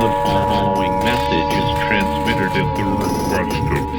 The following message is transmitted at the request of the United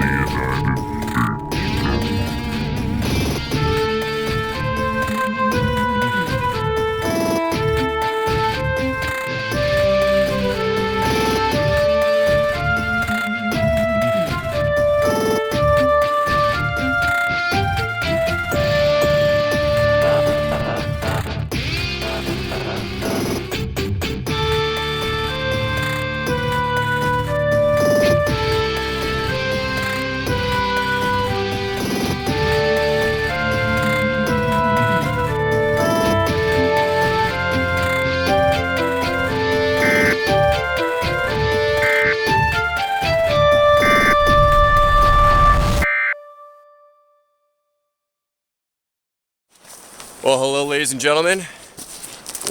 Well, hello ladies and gentlemen,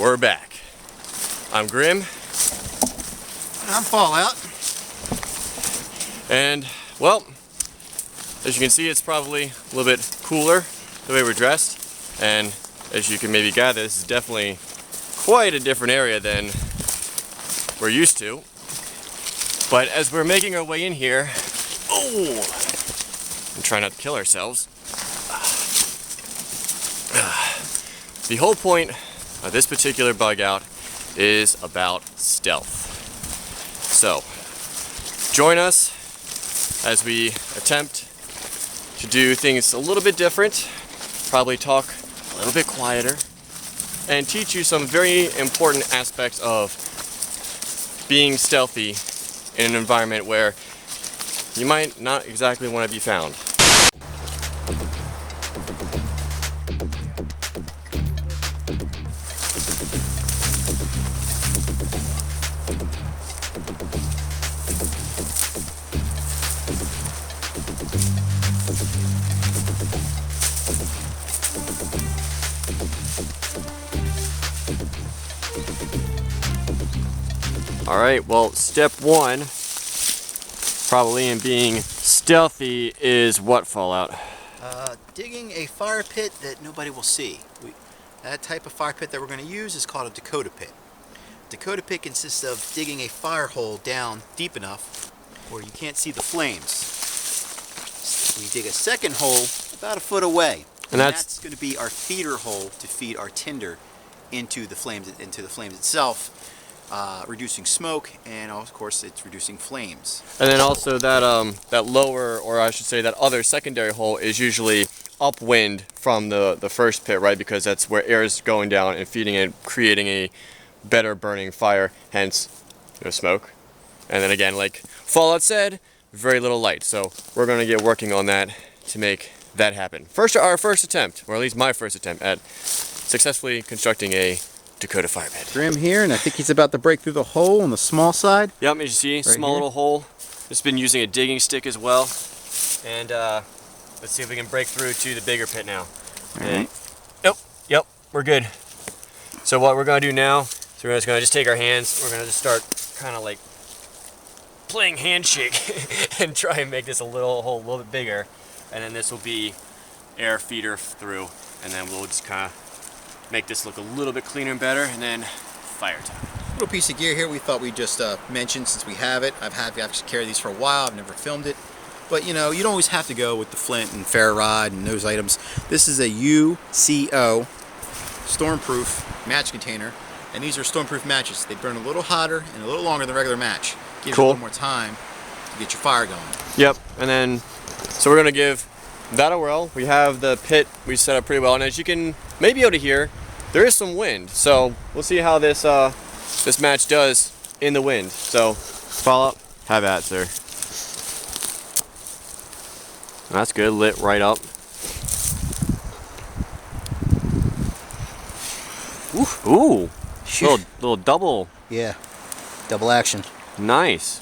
we're back. I'm Grimm. I'm Fallout. And, well, as you can see, it's probably a little bit cooler the way we're dressed. And as you can maybe gather, this is definitely quite a different area than we're used to. But as we're making our way in here, and trying not to kill ourselves, the whole point of this particular bug out is about stealth. So, join us as we attempt to do things a little bit different, probably talk a little bit quieter, and teach you some very important aspects of being stealthy in an environment where you might not exactly want to be found. Alright, well, step one, probably in being stealthy, is what, Fallout? Digging a fire pit that nobody will see. That type of fire pit that we're going to use is called a Dakota pit. Dakota pit consists of digging a fire hole down deep enough where you can't see the flames. We dig a second hole about a foot away. And that's going to be our feeder hole to feed our tinder into the flames itself. Reducing smoke, and of course it's reducing flames. And then also that that lower, or I should say that other secondary hole, is usually upwind from the first pit, right? Because that's where air is going down and feeding it, creating a better burning fire, hence no smoke. And then again, like Fallout said, very little light. So we're going to get working on that to make that happen. Our first attempt, or at least my first attempt at successfully constructing a Dakota fire pit. Grimm here, and I think he's about to break through the hole on the small side. Yep, as you see, right small here. Little hole. Just been using a digging stick as well. And let's see if we can break through to the bigger pit now. Alright. Yep, we're good. So what we're going to do now is we're just going to just take our hands, we're going to just start kind of like playing handshake and try and make this hole a little bit bigger. And then this will be air feeder through, and then we'll just kind of make this look a little bit cleaner and better, and then fire time. Little piece of gear here we thought we'd just mention since we have it. I've actually carried these for a while. I've never filmed it. But you know, you don't always have to go with the flint and ferro rod and those items. This is a UCO stormproof match container, and these are stormproof matches. They burn a little hotter and a little longer than a regular match. Gives you a little more time to get your fire going. Yep, and then so we're gonna give that a whirl. We have the pit we set up pretty well, and as you can maybe able to hear, there is some wind. So we'll see how this this match does in the wind. So Fallout, have at it, sir. That's good, lit right up. Ooh, little double. Yeah, double action. Nice.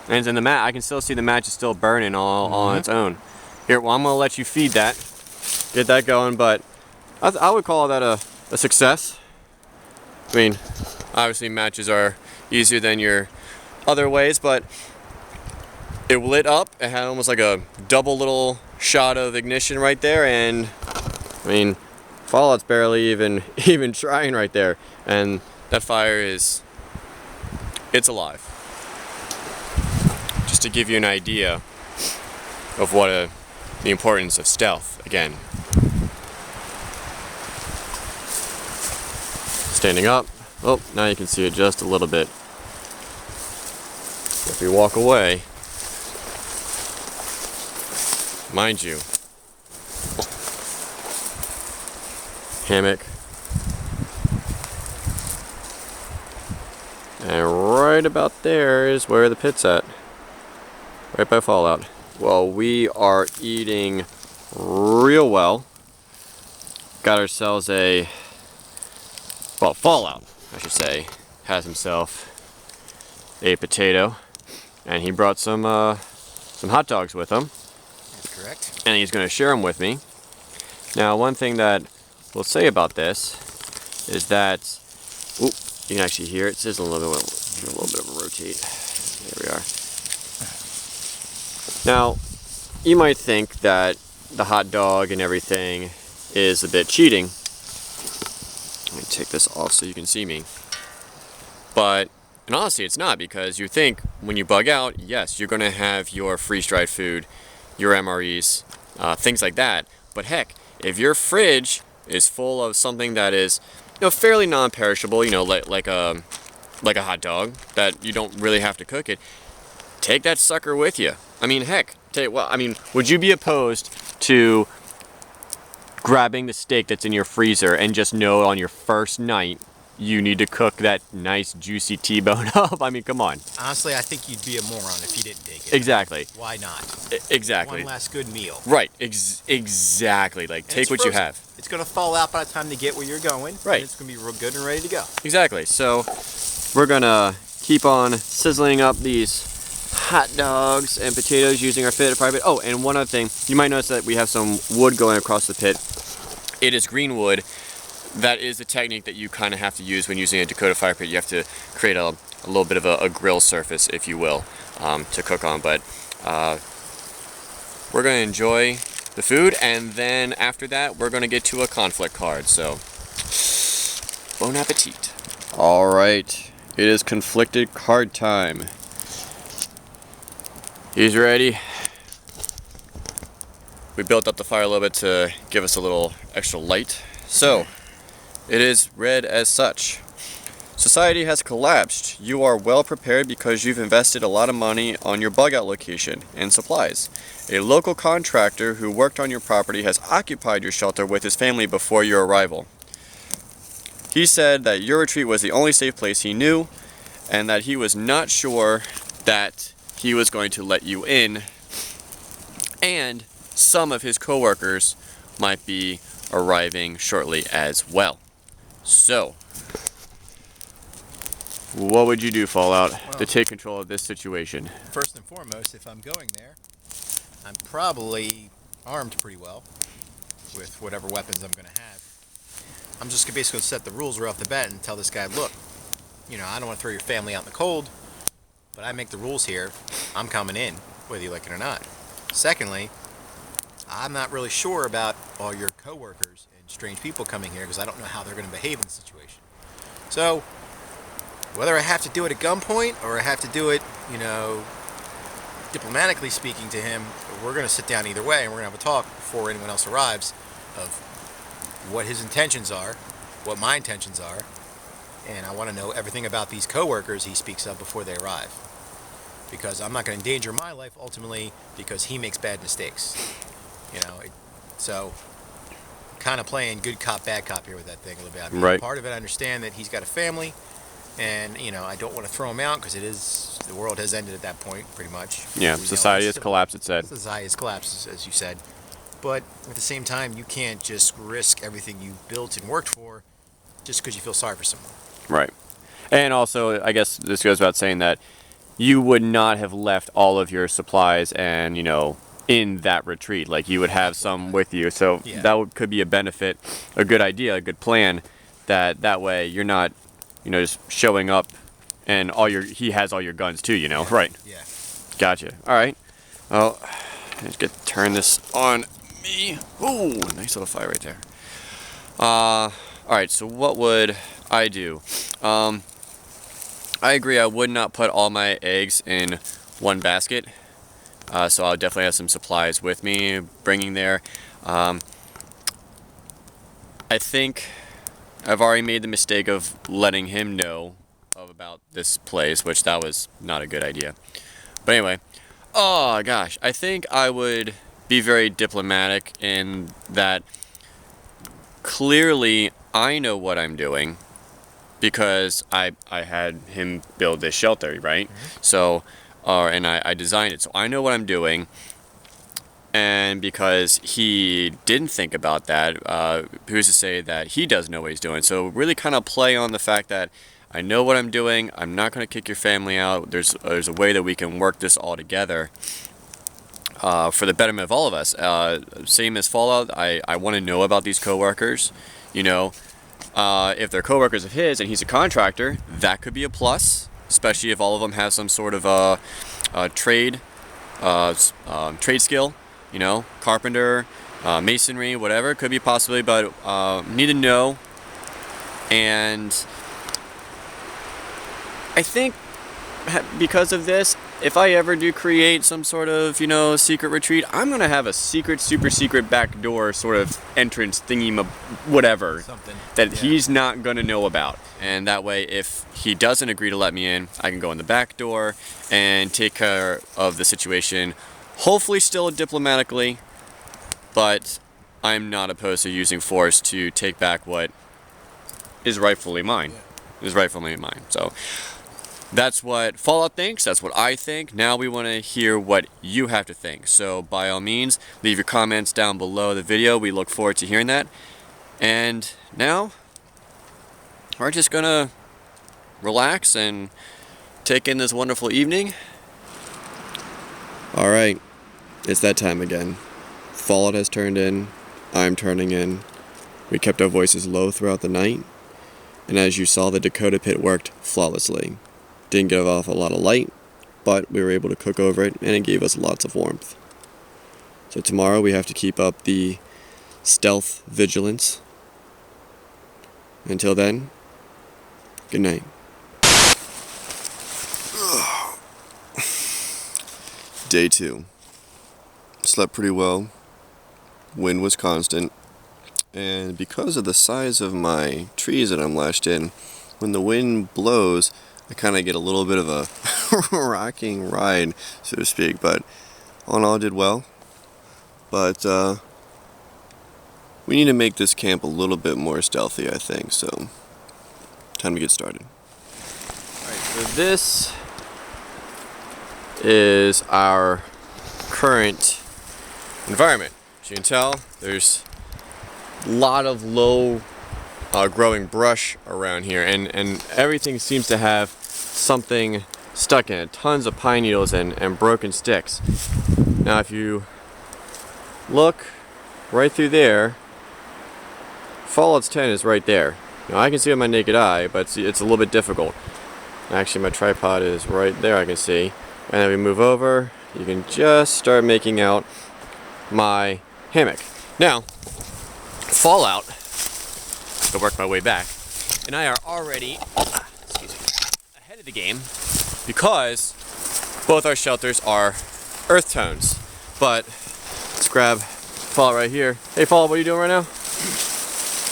And in the mat, I can still see the match is still burning all on its own. Here, well, I'm gonna let you feed that, get that going, but I would call that a success. I mean, obviously matches are easier than your other ways, but it lit up. It had almost like a double little shot of ignition right there, and I mean, Fallout's barely even trying right there, and that fire it's alive. just to give you an idea of what the importance of stealth. Again, standing up. Oh, now you can see it just a little bit. If we walk away, mind you, hammock, and right about there is where the pit's at, right by Fallout. Well, we are eating real well. Got ourselves Fallout, I should say, has himself a potato, and he brought some hot dogs with him. That's correct. And he's going to share them with me. Now, one thing that we'll say about this is that, you can actually hear it sizzling a little bit. Give it a little bit of a rotate. There we are. Now, you might think that the hot dog and everything is a bit cheating. Let me take this off so you can see me. But, and honestly, it's not, because you think when you bug out, yes, you're going to have your freeze-dried food, your MREs, things like that. But heck, if your fridge is full of something that is, fairly non-perishable, like a hot dog that you don't really have to cook it, take that sucker with you. I mean, heck, would you be opposed to grabbing the steak that's in your freezer and just know on your first night you need to cook that nice juicy T-bone up? I mean, come on. Honestly, I think you'd be a moron if you didn't take it. Exactly. Why not? Exactly. One last good meal. Right. Exactly. Like, take what you have. It's going to fall out by the time they get where you're going. Right. And it's going to be real good and ready to go. Exactly. So, we're going to keep on sizzling up these hot dogs and potatoes using our fire pit. Oh, and one other thing. You might notice that we have some wood going across the pit. It is green wood. That is a technique that you kind of have to use when using a Dakota fire pit. You have to create a little bit of a grill surface, if you will, to cook on. But we're going to enjoy the food, and then after that, we're going to get to a conflict card. So, bon appetit. All right, it is conflicted card time. He's ready. We built up the fire a little bit to give us a little extra light. So, it is read as such. Society has collapsed. You are well prepared because you've invested a lot of money on your bug out location and supplies. A local contractor who worked on your property has occupied your shelter with his family before your arrival. He said that your retreat was the only safe place he knew, and that he was not sure that he was going to let you in, and some of his coworkers might be arriving shortly as well. So, what would you do, Fallout, to take control of this situation? First and foremost, if I'm going there, I'm probably armed pretty well with whatever weapons I'm going to have. I'm just basically going to set the rules right off the bat and tell this guy, look, I don't want to throw your family out in the cold, but I make the rules here. I'm coming in, whether you like it or not. Secondly, I'm not really sure about all your coworkers and strange people coming here because I don't know how they're going to behave in the situation. So, whether I have to do it at gunpoint or I have to do it, diplomatically speaking to him, we're going to sit down either way and we're going to have a talk before anyone else arrives of what his intentions are, what my intentions are, and I want to know everything about these coworkers he speaks of before they arrive. Because I'm not going to endanger my life ultimately because he makes bad mistakes. So kind of playing good cop, bad cop here with that thing a little bit. I mean, right. Part of it, I understand that he's got a family, and I don't want to throw him out because the world has ended at that point, pretty much. Yeah, society has collapsed, it said. Society has collapsed, as you said. But at the same time, you can't just risk everything you built and worked for just because you feel sorry for someone. Right. And also, I guess this goes without saying that you would not have left all of your supplies and, in that retreat. Like, you would have some with you. So yeah. That could be a benefit, a good idea, a good plan, that way you're not, just showing up and he has all your guns too, Right. Yeah. Gotcha. All right. Well, let's turn this on me. Ooh, nice little fire right there. All right, so what would I do? I agree, I would not put all my eggs in one basket. so I'll definitely have some supplies with me, bringing there. I think I've already made the mistake of letting him know about this place, which that was not a good idea. But anyway, oh gosh, I think I would be very diplomatic in that clearly I know what I'm doing because I had him build this shelter, right? So, and I designed it, so I know what I'm doing. And because he didn't think about that, who's to say that he doesn't know what he's doing? So really kind of play on the fact that I know what I'm doing. I'm not going to kick your family out. There's a way that we can work this all together for the betterment of all of us. Same as Fallout, I want to know about these coworkers. You know, if they're coworkers of his and he's a contractor, that could be a plus, especially if all of them have some sort of trade skill. You know, carpenter, masonry, whatever, could be possibly, but need to know. And I think because of this, if I ever do create some sort of, you know, secret retreat, I'm gonna have a secret, super secret back door sort of entrance thingy, whatever, that he's not gonna know about. And that way, if he doesn't agree to let me in, I can go in the back door and take care of the situation. Hopefully still diplomatically, but I'm not opposed to using force to take back what is rightfully mine. So that's what Fallout thinks, that's what I think. Now we want to hear what you have to think. So by all means, leave your comments down below the video. We look forward to hearing that. And now, we're just gonna relax and take in this wonderful evening. Alright, it's that time again. Fallout has turned in, I'm turning in. We kept our voices low throughout the night, and as you saw, the Dakota pit worked flawlessly. Didn't give off a lot of light, but we were able to cook over it, and it gave us lots of warmth. So tomorrow we have to keep up the stealth vigilance. Until then, good night. Day 2. Slept pretty well. Wind was constant. And because of the size of my trees that I'm lashed in, when the wind blows, I kind of get a little bit of a rocking ride, so to speak. But all in all, I did well. But we need to make this camp a little bit more stealthy, I think. So, time to get started. Alright, so this is our current environment. As you can tell, there's a lot of low growing brush around here, and everything seems to have something stuck in it. Tons of pine needles and broken sticks. Now if you look right through there, Fallout's 10 is right there. Now I can see it with my naked eye, but it's a little bit difficult. Actually, my tripod is right there, I can see. And then we move over, you can just start making out my hammock. Now, Fallout, to work my way back, and I are already ahead of the game because both our shelters are earth tones. But let's grab Fallout right here. Hey Fallout, what are you doing right now?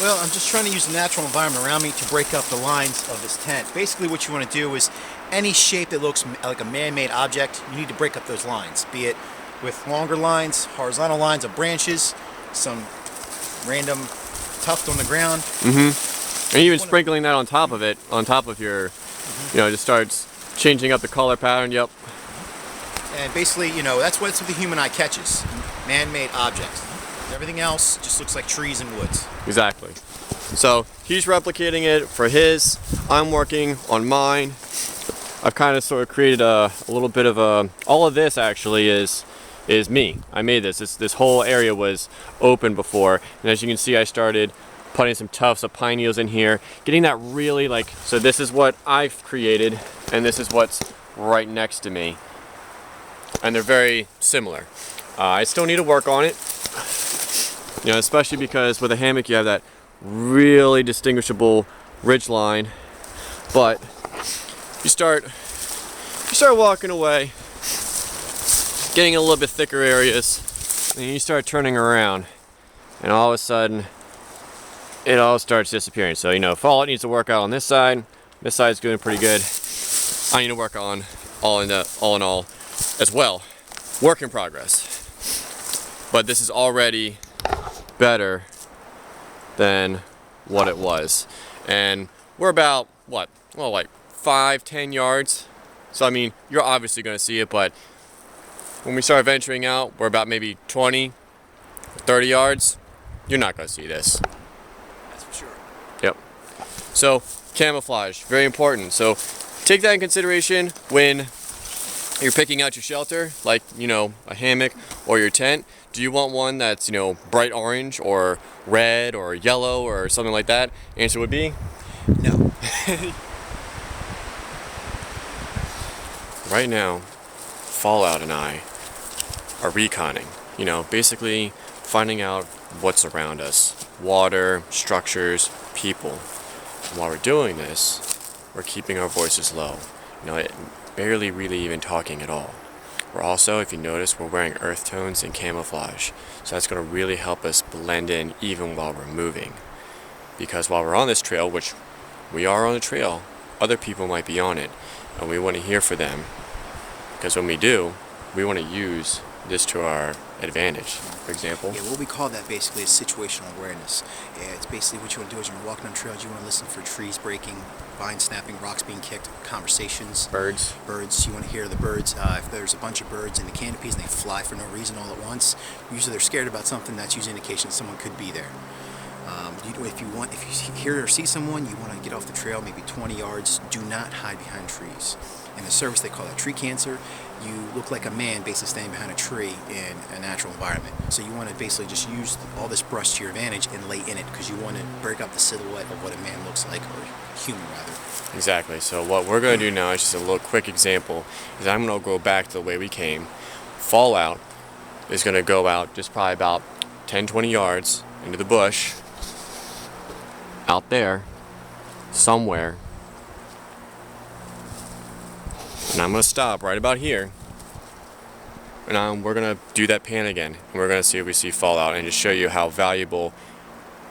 Well, I'm just trying to use the natural environment around me to break up the lines of this tent. Basically what you want to do is any shape that looks like a man-made object, you need to break up those lines. Be it with longer lines, horizontal lines of branches, some random tuft on the ground. Mm-hmm. And even sprinkling that on top of it, on top of your, you know, just starts changing up the color pattern, yep. And basically, you know, that's what the human eye catches. Man-made objects. Everything else just looks like trees and woods. Exactly. So he's replicating it for his, I'm working on mine. I've kind of sort of created a little bit of a, all of this actually is me. I made this. This whole area was open before, and as you can see, I started putting some tufts of pine needles in here, getting that really like, so this is what I've created, and this is what's right next to me. And they're very similar. I still need to work on it. You know, especially because with a hammock you have that really distinguishable ridge line, but you start walking away getting a little bit thicker areas, and you start turning around, and all of a sudden it all starts disappearing. So you know, Fallout needs to work out on this side. This side's doing pretty good. I need to work on all in all as well. Work in progress. But this is already better than what it was. And we're about, what? Well, like 5-10 yards. So I mean, you're obviously gonna see it, but when we start venturing out, we're about maybe 20, 30 yards. You're not gonna see this. That's for sure. Yep. So, camouflage, very important. So, take that in consideration when you're picking out your shelter, like, you know, a hammock or your tent. Do you want one that's, you know, bright orange or red or yellow or something like that? Answer would be no. Right now, Fallout and I are reconning. You know, basically finding out what's around us. Water, structures, people. And while we're doing this, we're keeping our voices low. You know, barely really even talking at all. We're also, if you notice, we're wearing earth tones and camouflage. So that's going to really help us blend in even while we're moving. Because while we're on this trail, which we are on the trail, other people might be on it. And we want to hear from them. Because when we do, we want to use this to our advantage. For example, Yeah, what we call that basically is situational awareness. Yeah, it's basically what you want to do is when you're walking on trails, you want to listen for trees breaking, vines snapping, rocks being kicked, conversations. birds. Birds, you want to hear the birds. If there's a bunch of birds in the canopies and they fly for no reason all at once, usually they're scared about something. That's usually an indication someone could be there. If you hear or see someone, you want to get off the trail, maybe 20 yards. Do not hide behind trees. In the service, they call that tree cancer. You look like a man basically standing behind a tree in a natural environment. So you want to basically just use all this brush to your advantage and lay in it because you want to break up the silhouette of what a man looks like, or human rather. Exactly. So what we're going to do now is just a little quick example. Is I'm going to go back to the way we came. Fallout is going to go out just probably about 10-20 yards into the bush. Out there, somewhere. And I'm going to stop right about here. And we're going to do that pan again. And we're going to see if we see Fallout and just show you how valuable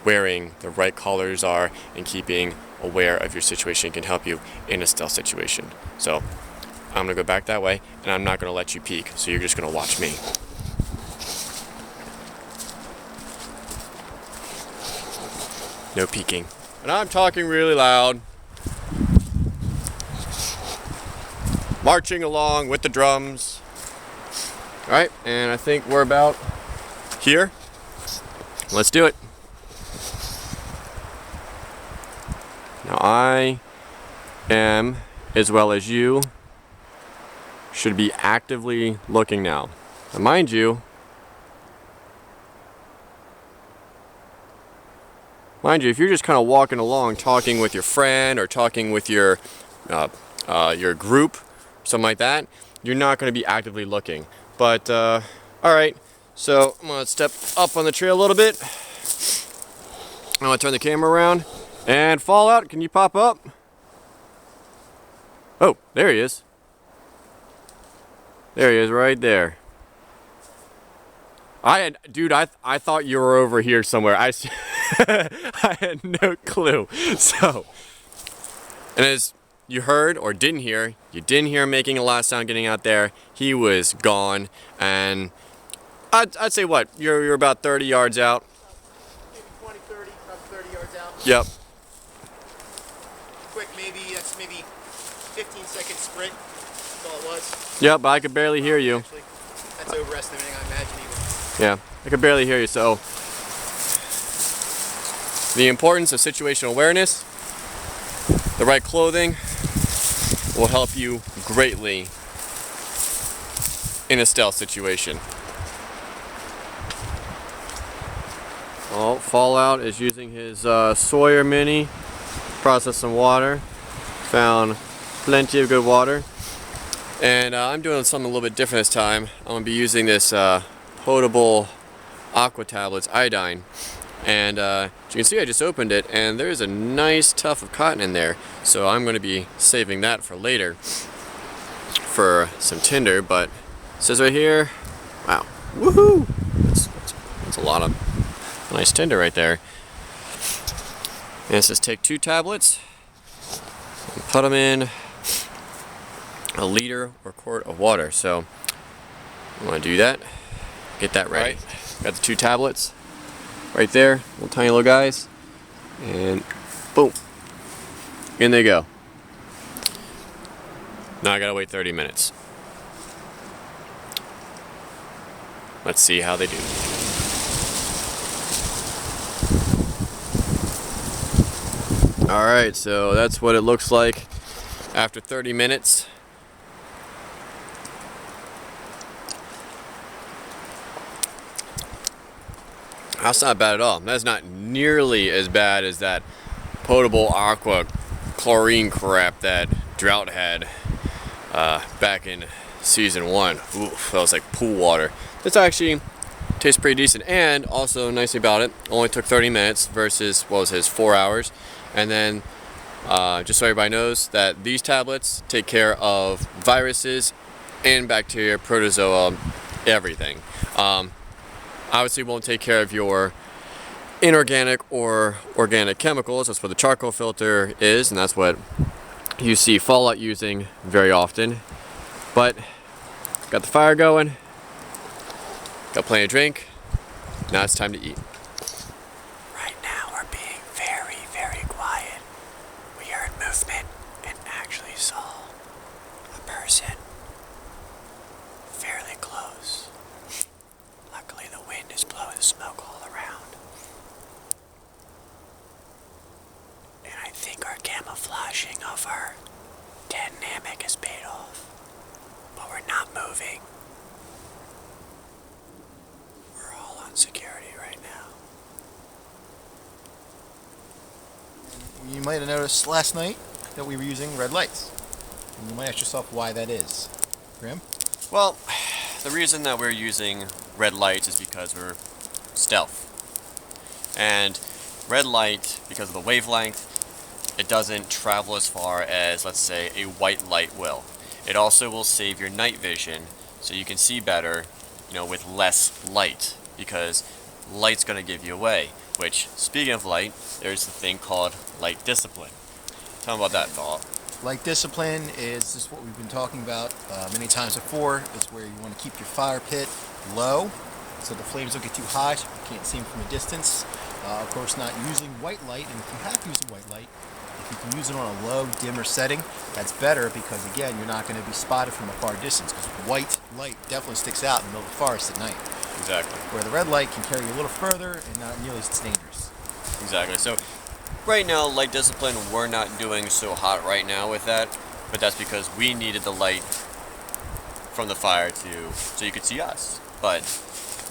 wearing the right colors are and keeping aware of your situation can help you in a stealth situation. So I'm going to go back that way, and I'm not going to let you peek. So you're just going to watch me. No peeking. And I'm talking really loud. Marching along with the drums. Alright, and I think we're about here. Let's do it. Now I am, as well as you, should be actively looking now. Now mind you, if you're just kind of walking along, talking with your friend or talking with your group, something like that, you're not going to be actively looking. But all right, so I'm going to step up on the trail a little bit. I'm going to turn the camera around, and Fallout, can you pop up? Oh, there he is. There he is, right there. Dude, I thought you were over here somewhere. I had no clue. So, and as you heard or didn't hear, you didn't hear him making a loud sound getting out there. He was gone, and I'd say what? You're about 30 yards out. Maybe 20, 30, about 30 yards out. Yep. Quick, that's maybe 15-second sprint. That's all it was. Yep, but I could barely hear you. Actually, that's overestimating, I imagine even. Yeah, I could barely hear you. So, the importance of situational awareness, the right clothing, will help you greatly in a stealth situation. Well, Fallout is using his Sawyer Mini to process some water. Found plenty of good water. And I'm doing something a little bit different this time. I'm going to be using this potable aqua tablets, iodine. And as you can see, I just opened it, and there's a nice tuft of cotton in there. So I'm going to be saving that for later for some tinder, but says right here, wow, woohoo! That's a lot of nice tinder right there. And it says take 2 tablets and put them in a liter or quart of water. So I'm gonna do that. Get that ready. Right. Got the 2 tablets right there, little tiny little guys, and boom, in they go. Now I gotta wait 30 minutes. Let's see how they do. Alright, so that's what it looks like after 30 minutes. That's not bad at all. That's not nearly as bad as that potable aqua chlorine crap that Drought had back in season 1. Oof, that was like pool water. This actually tastes pretty decent, and also nice about it, only took 30 minutes versus, what was his, 4 hours. And then just so everybody knows that these tablets take care of viruses and bacteria, protozoa, everything. Obviously won't take care of your inorganic or organic chemicals. That's what the charcoal filter is, and that's what you see Fallout using very often. But got the fire going, got plenty of drink. Now it's time to eat. Right now we're being very, very quiet. We heard movement and actually saw a person fairly close. Luckily the wind is blowing smoke all around. And I think our camouflaging of our dynamic has paid off. But we're not moving. We're all on security right now. You might have noticed last night that we were using red lights. And you might ask yourself why that is. Grimm? Well, the reason that we're using red lights is because we're stealth. And red light, because of the wavelength, it doesn't travel as far as, let's say, a white light will. It also will save your night vision so you can see better, with less light, because light's going to give you away. Which, speaking of light, there's a thing called light discipline. Tell me about that, Fallout. Light discipline is just what we've been talking about many times before. It's where you want to keep your fire pit low so the flames don't get too high so you can't see them from a distance. Of course, not using white light, and if you have to use a white light, if you can use it on a low, dimmer setting, that's better because, again, you're not going to be spotted from a far distance because white light definitely sticks out in the middle of the forest at night. Exactly. Where the red light can carry you a little further and not nearly as dangerous. Exactly. So, right now, light discipline, we're not doing so hot right now with that, but that's because we needed the light from the fire so you could see us. But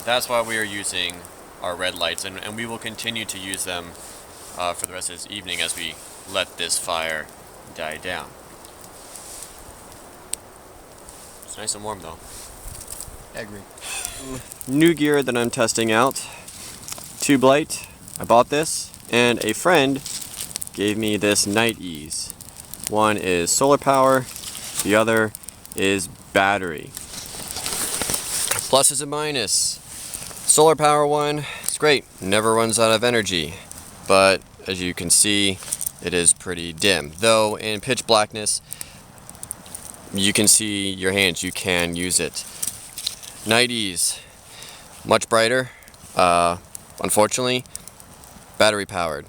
that's why we are using our red lights, and we will continue to use them for the rest of this evening as we let this fire die down. It's nice and warm though. I agree. New gear that I'm testing out. Tube light. I bought this, and a friend gave me this Night Ease. One is solar power, the other is battery. Pluses and minus. Solar power one, it's great, never runs out of energy, but as you can see, it is pretty dim. Though in pitch blackness, you can see your hands, you can use it. Night Ease, much brighter, unfortunately, battery powered.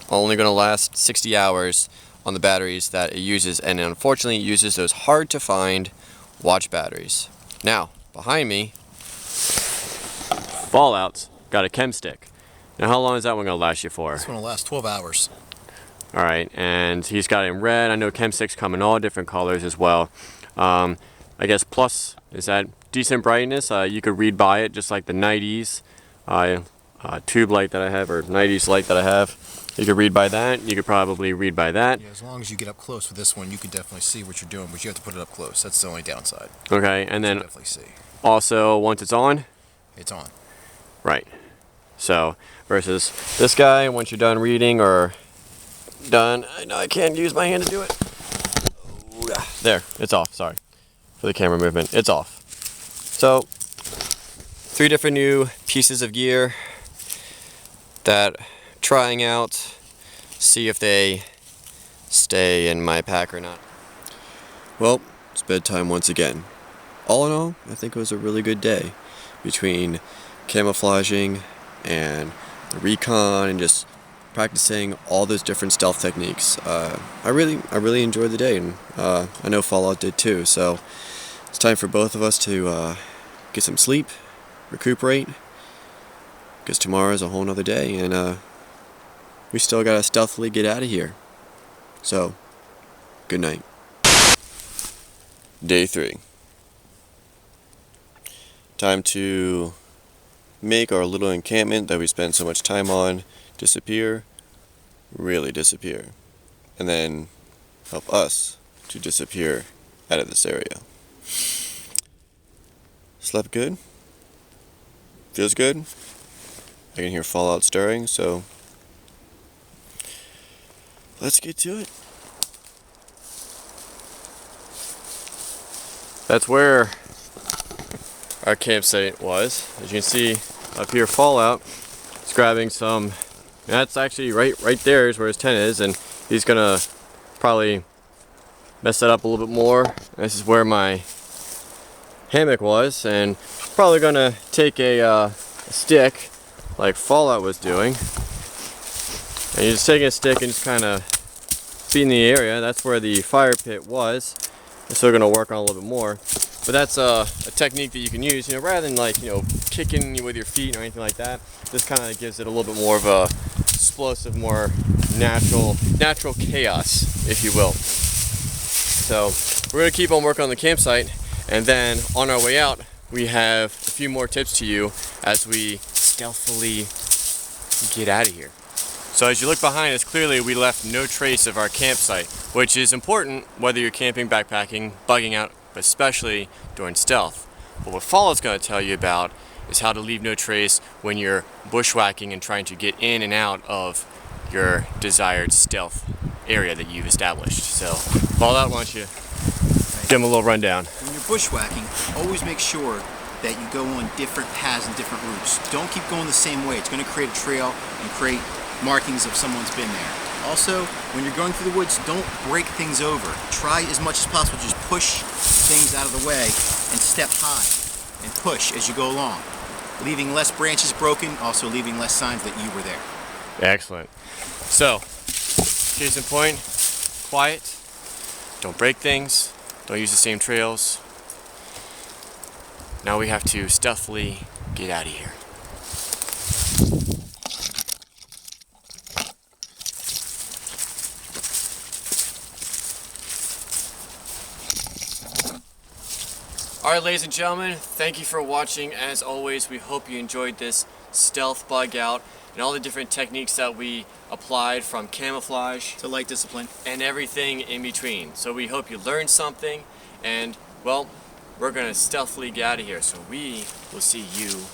Only going to last 60 hours on the batteries that it uses, and unfortunately it uses those hard to find watch batteries. Now, behind me, Fallout's got a chem stick. Now how long is that one going to last you for? This one will last 12 hours. Alright, and he's got it in red. I know chem sticks come in all different colors as well. I guess plus is that decent brightness. You could read by it just like the Night Ease tube light that I have, or Night Ease light that I have. You could read by that. You could probably read by that. Yeah, as long as you get up close with this one, you can definitely see what you're doing, but you have to put it up close. That's the only downside. Okay, and then definitely see. Also, once it's on, it's on. Right. So, versus this guy, once you're done reading or done, I know I can't use my hand to do it. There, it's off, sorry. For the camera movement, it's off. So, 3 different new pieces of gear that trying out, see if they stay in my pack or not. Well, it's bedtime once again. All in all, I think it was a really good day between camouflaging and the recon and just practicing all those different stealth techniques. I really enjoyed the day, and I know Fallout did too. So it's time for both of us to get some sleep, recuperate, because tomorrow is a whole nother day, and we still gotta stealthily get out of here. So, good night. Day 3. Time to make our little encampment that we spent so much time on disappear, really disappear, and then help us to disappear out of this area. Slept good? Feels good? I can hear Fallout stirring, so let's get to it. That's where our campsite was. As you can see up here, Fallout is grabbing some. That's actually right there is where his tent is, and he's gonna probably mess that up a little bit more. This is where my hammock was, and probably gonna take a stick like Fallout was doing, and you're just taking a stick and just kind of beating the area. That's where the fire pit was. We're still gonna work on a little bit more, but that's a technique that you can use, rather than kicking with your feet or anything like that. This kind of gives it a little bit more of a explosive, more natural chaos, if you will. So we're gonna keep on working on the campsite, and then on our way out, we have a few more tips to you as we stealthily get out of here. So as you look behind us, clearly we left no trace of our campsite, which is important whether you're camping, backpacking, bugging out, but especially during stealth. But what Fallout's going to tell you about is how to leave no trace when you're bushwhacking and trying to get in and out of your desired stealth area that you've established. So Fallout, why don't you give them a little rundown. When you're bushwhacking, always make sure that you go on different paths and different routes. Don't keep going the same way. It's going to create a trail and create markings of someone's been there. Also, when you're going through the woods, don't break things over. Try as much as possible, just push things out of the way and step high and push as you go along. Leaving less branches broken, also leaving less signs that you were there. Excellent. So, case in point, quiet, don't break things, don't use the same trails. Now we have to stealthily get out of here. Alright, ladies and gentlemen, thank you for watching. As always, we hope you enjoyed this stealth bug out and all the different techniques that we applied, from camouflage To light discipline. and everything in between. So we hope you learned something, and well, we're gonna stealthily get out of here, so we will see you